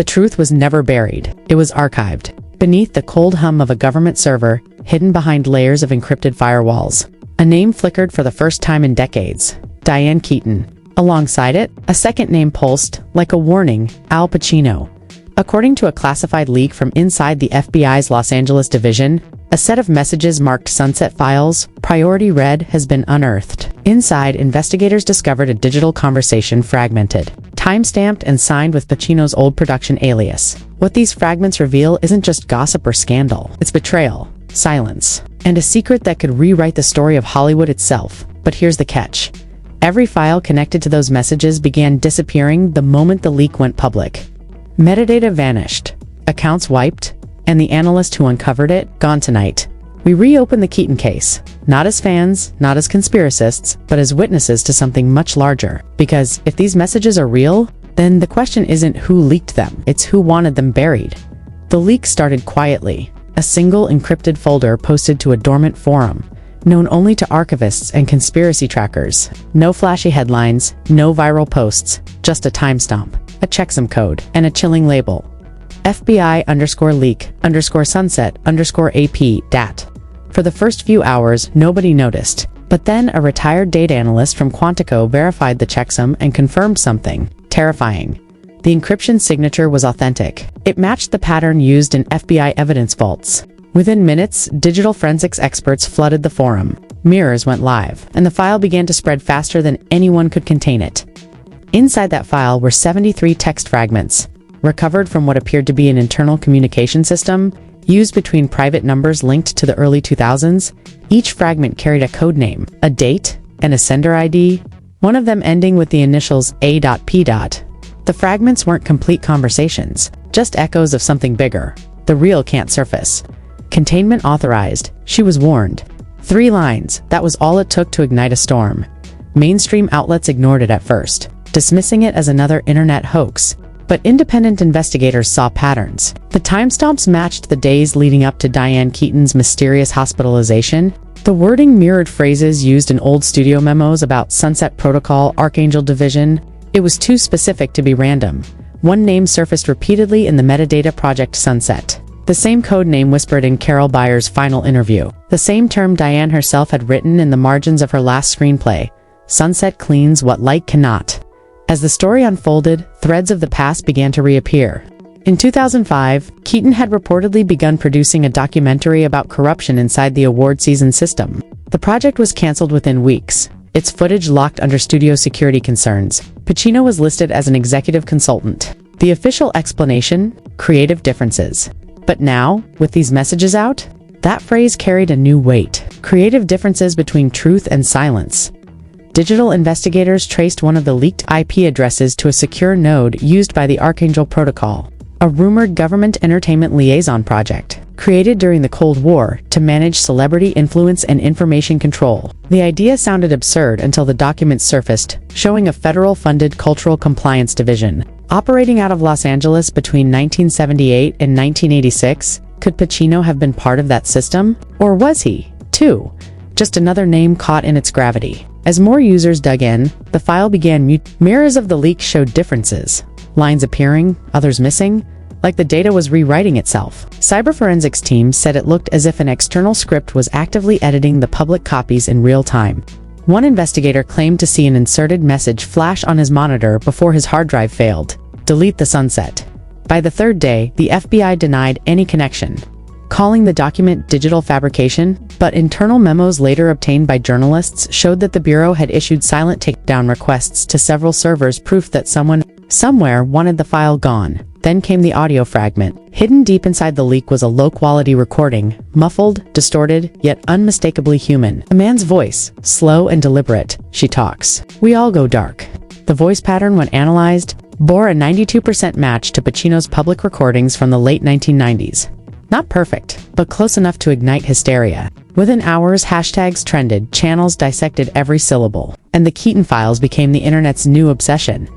The truth was never buried. It was archived beneath the cold hum of a government server, hidden behind layers of encrypted firewalls. A name flickered for the first time in decades: Diane Keaton. Alongside it, a second name pulsed, like a warning: Al Pacino. According to a classified leak from inside the FBI's Los Angeles division, a set of messages marked Sunset Files, Priority Red, has been unearthed. Inside, investigators discovered a digital conversation fragmented, time-stamped and signed with Pacino's old production alias. What these fragments reveal isn't just gossip or scandal. It's betrayal, silence, and a secret that could rewrite the story of Hollywood itself. But here's the catch. Every file connected to those messages began disappearing the moment the leak went public. Metadata vanished, accounts wiped, and the analyst who uncovered it, gone tonight. We reopen the Keaton case, not as fans, not as conspiracists, but as witnesses to something much larger. Because if these messages are real, then the question isn't who leaked them, it's who wanted them buried. The leak started quietly, a single encrypted folder posted to a dormant forum, known only to archivists and conspiracy trackers. No flashy headlines, no viral posts, just a timestamp, a checksum code, and a chilling label: FBI_leak_sunset_AP DAT. For the first few hours, nobody noticed. But then a retired data analyst from Quantico verified the checksum and confirmed something terrifying. The encryption signature was authentic. It matched the pattern used in FBI evidence vaults. Within minutes, digital forensics experts flooded the forum. Mirrors went live, and the file began to spread faster than anyone could contain it. Inside that file were 73 text fragments, recovered from what appeared to be an internal communication system used between private numbers linked to the early 2000s. Each fragment carried a code name, a date, and a sender ID, one of them ending with the initials A.P. The fragments weren't complete conversations, just echoes of something bigger. The real can't surface. Containment authorized, she was warned. 3 lines, that was all it took to ignite a storm. Mainstream outlets ignored it at first, dismissing it as another internet hoax. But independent investigators saw patterns. The timestamps matched the days leading up to Diane Keaton's mysterious hospitalization. The wording mirrored phrases used in old studio memos about Sunset Protocol, Archangel Division. It was too specific to be random. One name surfaced repeatedly in the metadata: Project Sunset. The same code name whispered in Carol Bayer's final interview. The same term Diane herself had written in the margins of her last screenplay: Sunset cleans what light cannot. As the story unfolded, threads of the past began to reappear. In 2005, Keaton had reportedly begun producing a documentary about corruption inside the award season system. The project was canceled within weeks, its footage locked under studio security concerns. Pacino was listed as an executive consultant. The official explanation: creative differences. But now, with these messages out, that phrase carried a new weight. Creative differences between truth and silence. Digital investigators traced one of the leaked IP addresses to a secure node used by the Archangel Protocol, a rumored government entertainment liaison project created during the Cold War to manage celebrity influence and information control. The idea sounded absurd until the documents surfaced, showing a federal-funded cultural compliance division operating out of Los Angeles between 1978 and 1986. Could Pacino have been part of that system? Or was he, too, just another name caught in its gravity? As more users dug in, the file began mirrors of the leak showed differences. Lines appearing, others missing, like the data was rewriting itself. Cyberforensics teams said it looked as if an external script was actively editing the public copies in real time. One investigator claimed to see an inserted message flash on his monitor before his hard drive failed: delete the Sunset. By the 3rd day, the FBI denied any connection, calling the document digital fabrication. But internal memos later obtained by journalists showed that the Bureau had issued silent takedown requests to several servers, proof that someone, somewhere, wanted the file gone. Then came the audio fragment. Hidden deep inside the leak was a low-quality recording, muffled, distorted, yet unmistakably human. A man's voice, slow and deliberate. She talks. We all go dark. The voice pattern, when analyzed, bore a 92% match to Pacino's public recordings from the late 1990s. Not perfect, but close enough to ignite hysteria. Within hours, hashtags trended, channels dissected every syllable, and the Keaton files became the internet's new obsession.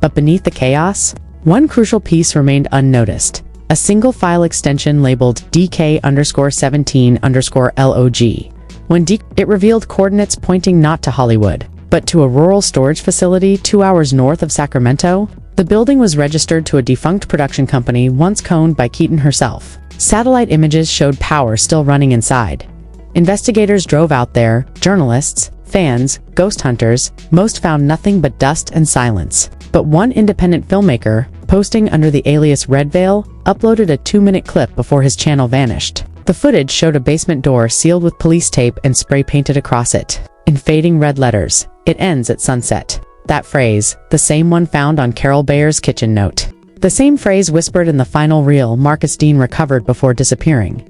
But beneath the chaos, one crucial piece remained unnoticed: a single file extension labeled DK_17_LOG. When it revealed coordinates pointing not to Hollywood, but to a rural storage facility 2 hours north of Sacramento. The building was registered to a defunct production company once owned by Keaton herself. Satellite images showed power still running inside. Investigators drove out there, journalists, fans, ghost hunters, most found nothing but dust and silence. But one independent filmmaker, posting under the alias Red Veil, uploaded a 2-minute clip before his channel vanished. The footage showed a basement door sealed with police tape and spray painted across it. In fading red letters, "It ends at sunset." That phrase, the same one found on Carol Bayer's kitchen note. The same phrase whispered in the final reel Marcus Dean recovered before disappearing.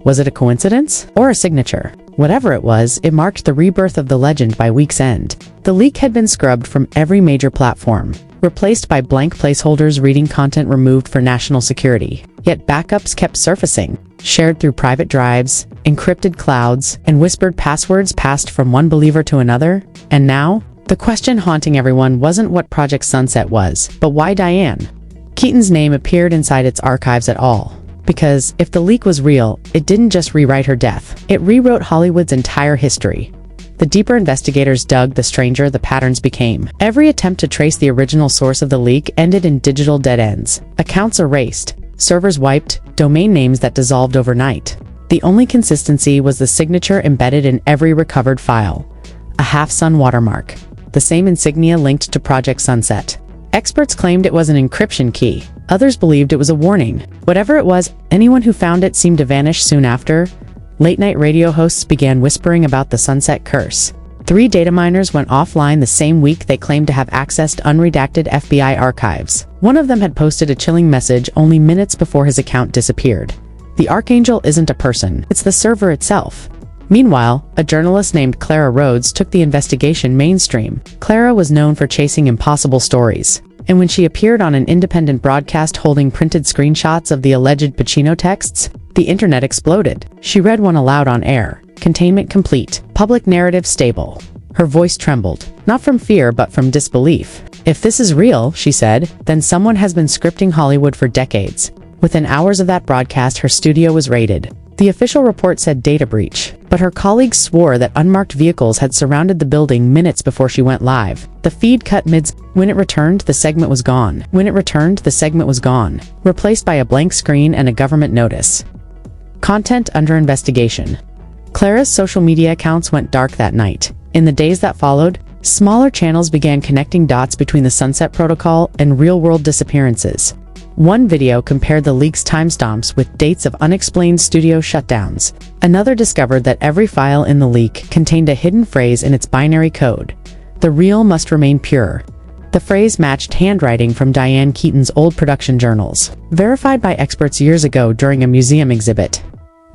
Was it a coincidence? Or a signature? Whatever it was, it marked the rebirth of the legend by week's end. The leak had been scrubbed from every major platform, replaced by blank placeholders reading content removed for national security. Yet backups kept surfacing, shared through private drives, encrypted clouds, and whispered passwords passed from one believer to another. And now, the question haunting everyone wasn't what Project Sunset was, but why Diane Keaton's name appeared inside its archives at all. Because, if the leak was real, it didn't just rewrite her death. It rewrote Hollywood's entire history. The deeper investigators dug, the stranger the patterns became. Every attempt to trace the original source of the leak ended in digital dead ends. Accounts erased, servers wiped, domain names that dissolved overnight. The only consistency was the signature embedded in every recovered file. A half-sun watermark. The same insignia linked to Project Sunset. Experts claimed it was an encryption key. Others believed it was a warning. Whatever it was, anyone who found it seemed to vanish soon after. Late-night radio hosts began whispering about the Sunset Curse. 3 data miners went offline the same week they claimed to have accessed unredacted FBI archives. One of them had posted a chilling message only minutes before his account disappeared. The Archangel isn't a person, it's the server itself. Meanwhile, a journalist named Clara Rhodes took the investigation mainstream. Clara was known for chasing impossible stories. And when she appeared on an independent broadcast holding printed screenshots of the alleged Pacino texts, the internet exploded. She read one aloud on air. Containment complete. Public narrative stable. Her voice trembled, not from fear but from disbelief. If this is real, she said, then someone has been scripting Hollywood for decades. Within hours of that broadcast, her studio was raided. The official report said data breach, but her colleagues swore that unmarked vehicles had surrounded the building minutes before she went live. The feed cut mid. When it returned, the segment was gone. Replaced by a blank screen and a government notice. Content under investigation. Clara's social media accounts went dark that night. In the days that followed, smaller channels began connecting dots between the Sunset Protocol and real-world disappearances. One video compared the leak's timestamps with dates of unexplained studio shutdowns. Another discovered that every file in the leak contained a hidden phrase in its binary code. The real must remain pure. The phrase matched handwriting from Diane Keaton's old production journals, verified by experts years ago during a museum exhibit.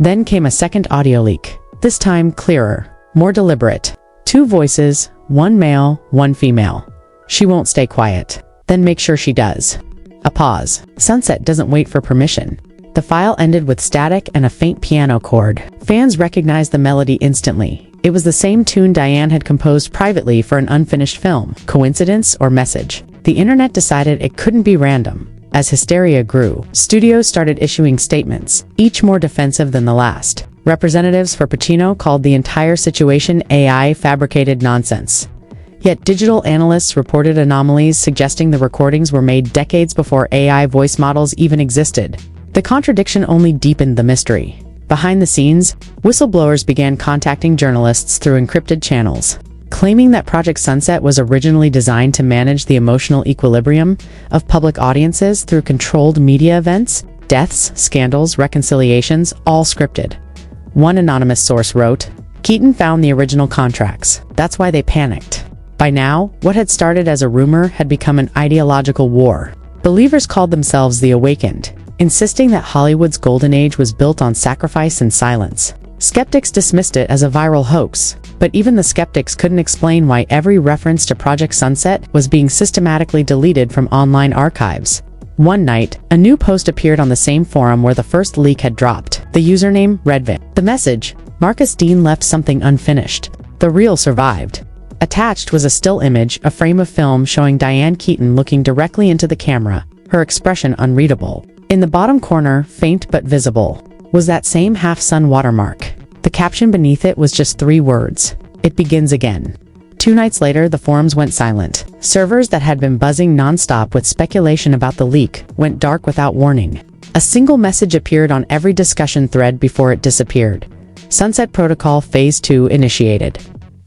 Then came a second audio leak. This time clearer, more deliberate. 2 voices, one male, one female. She won't stay quiet. Then make sure she does. A pause. Sunset doesn't wait for permission. The file ended with static and a faint piano chord. Fans recognized the melody instantly. It was the same tune Diane had composed privately for an unfinished film. Coincidence or message? The internet decided it couldn't be random. As hysteria grew, studios started issuing statements, each more defensive than the last. Representatives for Pacino called the entire situation AI fabricated nonsense. Yet digital analysts reported anomalies suggesting the recordings were made decades before AI voice models even existed. The contradiction only deepened the mystery. Behind the scenes, whistleblowers began contacting journalists through encrypted channels, claiming that Project Sunset was originally designed to manage the emotional equilibrium of public audiences through controlled media events, deaths, scandals, reconciliations, all scripted. One anonymous source wrote, "Keaton found the original contracts. That's why they panicked." By now, what had started as a rumor had become an ideological war. Believers called themselves the Awakened, insisting that Hollywood's golden age was built on sacrifice and silence. Skeptics dismissed it as a viral hoax, but even the skeptics couldn't explain why every reference to Project Sunset was being systematically deleted from online archives. One night, a new post appeared on the same forum where the first leak had dropped. The username, Redvin. The message, Marcus Dean left something unfinished. The reel survived. Attached was a still image, a frame of film showing Diane Keaton looking directly into the camera, her expression unreadable. In the bottom corner, faint but visible, was that same half-sun watermark. The caption beneath it was just 3 words. It begins again. 2 nights later, the forums went silent. Servers that had been buzzing nonstop with speculation about the leak went dark without warning. A single message appeared on every discussion thread before it disappeared. Sunset Protocol Phase 2 initiated.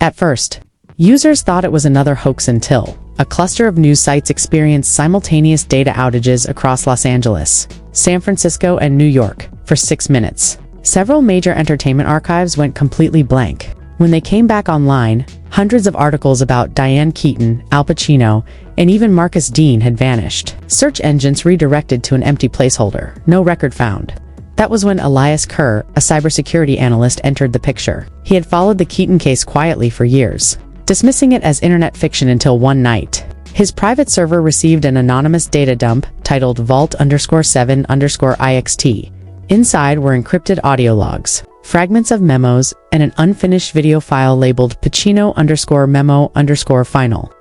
At first, users thought it was another hoax until a cluster of news sites experienced simultaneous data outages across Los Angeles, San Francisco, and New York for 6 minutes. Several major entertainment archives went completely blank. When they came back online, hundreds of articles about Diane Keaton, Al Pacino, and even Marcus Dean had vanished. Search engines redirected to an empty placeholder. No record found. That was when Elias Kerr, a cybersecurity analyst, entered the picture. He had followed the Keaton case quietly for years, dismissing it as internet fiction until one night. His private server received an anonymous data dump titled Vault_7_IXT. Inside were encrypted audio logs, fragments of memos, and an unfinished video file labeled Pacino_memo_final.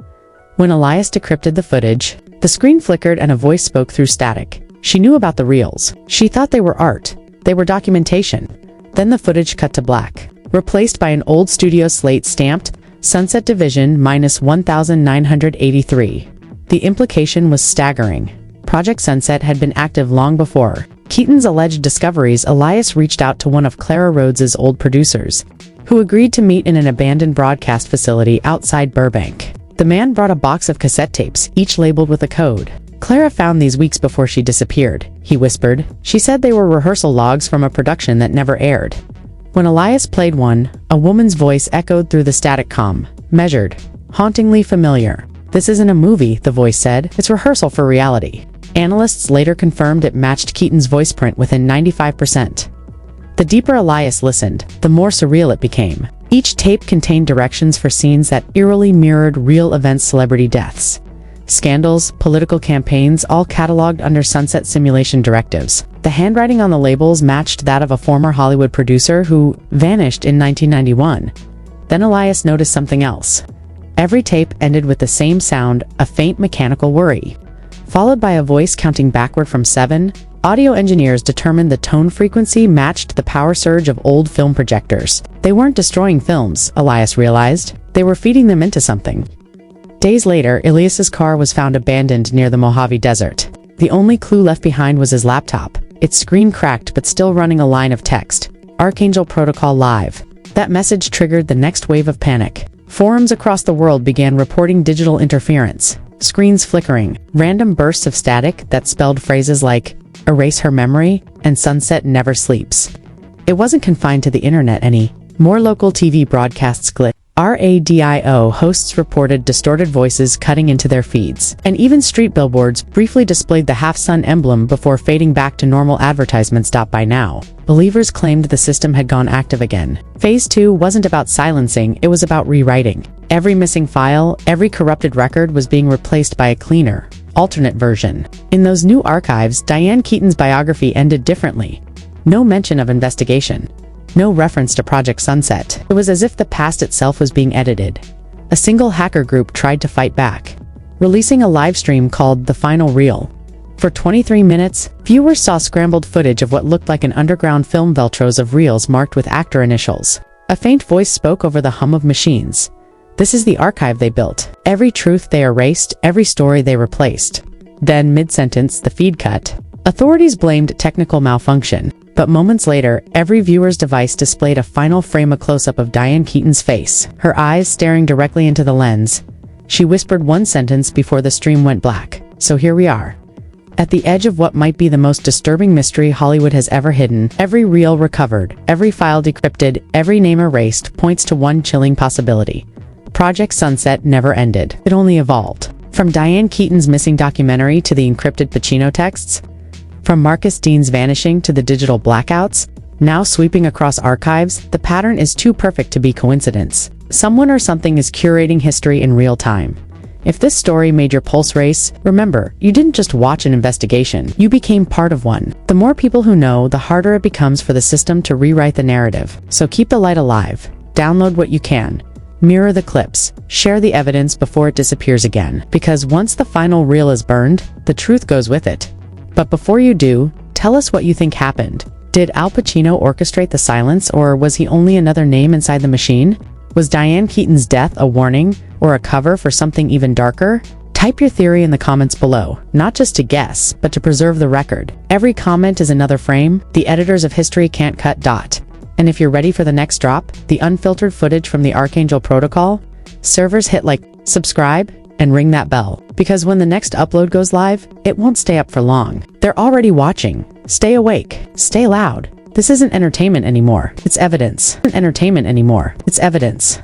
When Elias decrypted the footage, the screen flickered and a voice spoke through static. She knew about the reels. She thought they were art. They were documentation. Then the footage cut to black, replaced by an old studio slate stamped Sunset Division -1983. The implication was staggering. Project Sunset had been active long before Keaton's alleged discoveries. Elias reached out to one of Clara Rhodes's old producers, who agreed to meet in an abandoned broadcast facility outside Burbank. The man brought a box of cassette tapes, each labeled with a code. "Clara found these weeks before she disappeared," he whispered. "She said they were rehearsal logs from a production that never aired." When Elias played one, a woman's voice echoed through the static comm, measured, hauntingly familiar. "This isn't a movie," the voice said. "It's rehearsal for reality." Analysts later confirmed it matched Keaton's voice print within 95%. The deeper Elias listened, the more surreal it became. Each tape contained directions for scenes that eerily mirrored real events: celebrity deaths, scandals, political campaigns, all cataloged under Sunset simulation directives. The handwriting on the labels matched that of a former Hollywood producer who vanished in 1991. Then Elias noticed something else. Every tape ended with the same sound, a faint mechanical worry, followed by a voice counting backward from 7. Audio engineers determined the tone frequency matched the power surge of old film projectors. They weren't destroying films, Elias realized. They were feeding them into something. Days later, Elias's car was found abandoned near the Mojave Desert. The only clue left behind was his laptop, its screen cracked but still running a line of text: Archangel Protocol Live. That message triggered the next wave of panic. Forums across the world began reporting digital interference, screens flickering, random bursts of static that spelled phrases like "erase her memory" and "Sunset never sleeps." It wasn't confined to the internet any more. Local TV broadcasts glitched. Radio hosts reported distorted voices cutting into their feeds, and even street billboards briefly displayed the half-sun emblem before fading back to normal advertisements. By now, believers claimed the system had gone active again. Phase 2 wasn't about silencing, it was about rewriting. Every missing file, every corrupted record was being replaced by a cleaner, alternate version. In those new archives, Diane Keaton's biography ended differently. No mention of investigation. No reference to Project Sunset. It was as if the past itself was being edited. A single hacker group tried to fight back, releasing a live stream called The Final Reel. For 23 minutes, viewers saw scrambled footage of what looked like an underground film, veltros of reels marked with actor initials. A faint voice spoke over the hum of machines. "This is the archive they built. Every truth they erased, every story they replaced." Then, mid-sentence, the feed cut. Authorities blamed technical malfunction. But moments later, every viewer's device displayed a final frame, a close-up of Diane Keaton's face, her eyes staring directly into the lens. She whispered one sentence before the stream went black. "So here we are, at the edge of what might be the most disturbing mystery Hollywood has ever hidden." Every reel recovered, every file decrypted, every name erased points to one chilling possibility. Project Sunset never ended. It only evolved. From Diane Keaton's missing documentary to the encrypted Pacino texts, from Marcus Dean's vanishing to the digital blackouts, now sweeping across archives, the pattern is too perfect to be coincidence. Someone or something is curating history in real time. If this story made your pulse race, remember, you didn't just watch an investigation, you became part of one. The more people who know, the harder it becomes for the system to rewrite the narrative. So keep the light alive. Download what you can. Mirror the clips. Share the evidence before it disappears again. Because once the final reel is burned, the truth goes with it. But before you do, tell us what you think happened. Did Al Pacino orchestrate the silence, or was he only another name inside the machine? Was Diane Keaton's death a warning or a cover for something even darker? Type your theory in the comments below, not just to guess, but to preserve the record. Every comment is another frame. The editors of history can't cut dot. And if you're ready for the next drop, the unfiltered footage from the Archangel Protocol, servers hit like, subscribe, and ring that bell. Because when the next upload goes live, it won't stay up for long. They're already watching. Stay awake. Stay loud. This isn't entertainment anymore. It's evidence. Entertainment anymore. It's evidence.